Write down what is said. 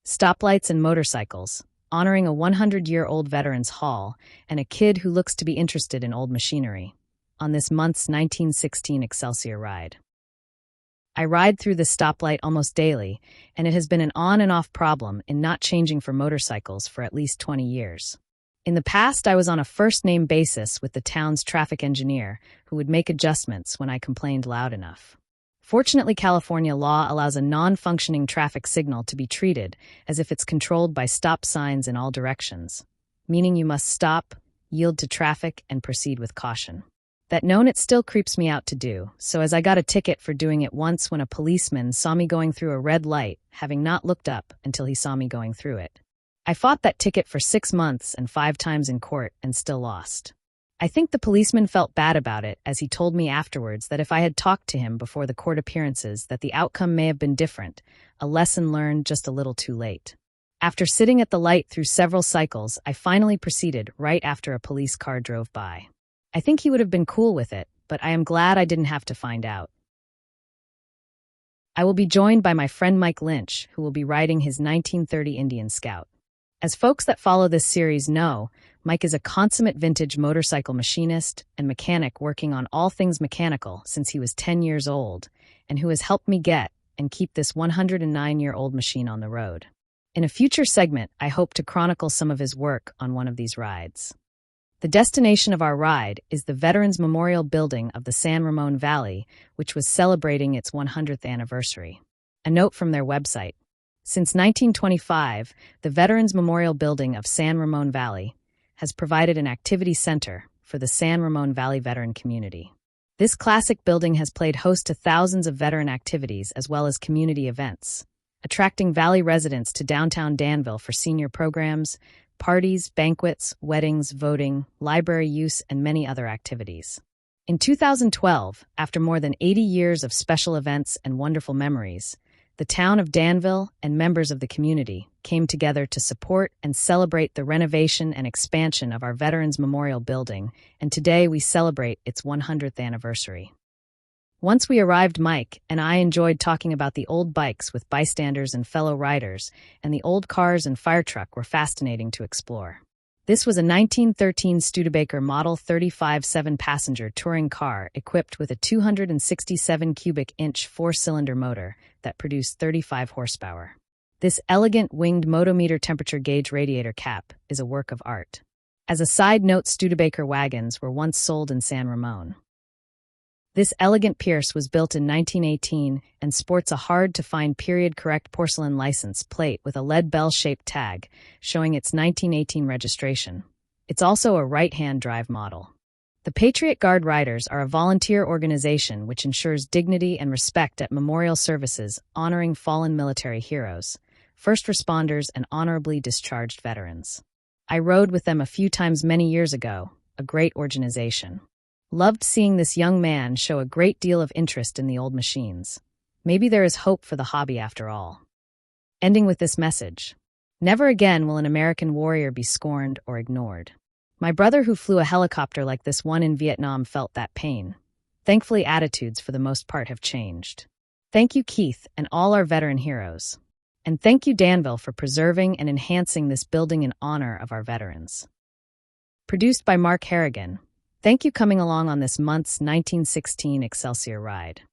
Stoplights and Motorcycles, honoring a 100-year-old Veterans Hall and a kid who looks to be interested in old machinery, on this month's 1916 Excelsior ride. I ride through this stoplight almost daily, and it has been an on and off problem in not changing for motorcycles for at least 20 years. In the past, I was on a first-name basis with the town's traffic engineer, who would make adjustments when I complained loud enough. Fortunately, California law allows a non-functioning traffic signal to be treated as if it's controlled by stop signs in all directions, meaning you must stop, yield to traffic, and proceed with caution. That known, it still creeps me out to do, so as I got a ticket for doing it once when a policeman saw me going through a red light, having not looked up until he saw me going through it. I fought that ticket for 6 months and 5 times in court and still lost. I think the policeman felt bad about it, as he told me afterwards that if I had talked to him before the court appearances that the outcome may have been different, a lesson learned just a little too late. After sitting at the light through several cycles, I finally proceeded right after a police car drove by. I think he would have been cool with it, but I am glad I didn't have to find out. I will be joined by my friend Mike Lynch, who will be riding his 1930 Indian Scout. As folks that follow this series know, Mike is a consummate vintage motorcycle machinist and mechanic working on all things mechanical since he was 10 years old, and who has helped me get and keep this 109-year-old machine on the road. In a future segment, I hope to chronicle some of his work on one of these rides. The destination of our ride is the Veterans Memorial Building of the San Ramon Valley, which was celebrating its 100th anniversary. A note from their website. Since 1925, the Veterans Memorial Building of San Ramon Valley has provided an activity center for the San Ramon Valley veteran community. This classic building has played host to thousands of veteran activities as well as community events, attracting Valley residents to downtown Danville for senior programs, parties, banquets, weddings, voting, library use, and many other activities. In 2012, after more than 80 years of special events and wonderful memories, the town of Danville and members of the community came together to support and celebrate the renovation and expansion of our Veterans Memorial Building, and today we celebrate its 100th anniversary. Once we arrived, Mike and I enjoyed talking about the old bikes with bystanders and fellow riders, and the old cars and fire truck were fascinating to explore. This was a 1913 Studebaker Model 35 7-passenger touring car equipped with a 267 cubic inch 4-cylinder motor that produced 35 horsepower. This elegant winged motometer temperature gauge radiator cap is a work of art. As a side note, Studebaker wagons were once sold in San Ramon. This elegant Pierce was built in 1918 and sports a hard-to-find period-correct porcelain license plate with a lead bell-shaped tag showing its 1918 registration. It's also a right-hand drive model. The Patriot Guard Riders are a volunteer organization which ensures dignity and respect at memorial services honoring fallen military heroes, first responders, and honorably discharged veterans. I rode with them a few times many years ago, a great organization. Loved seeing this young man show a great deal of interest in the old machines. Maybe there is hope for the hobby after all. Ending with this message. Never again will an American warrior be scorned or ignored. My brother who flew a helicopter like this one in Vietnam felt that pain. Thankfully, attitudes for the most part have changed. Thank you, Keith, and all our veteran heroes. And thank you, Danville, for preserving and enhancing this building in honor of our veterans. Produced by Mark Harrigan. Thank you coming along on this month's 1916 Excelsior ride.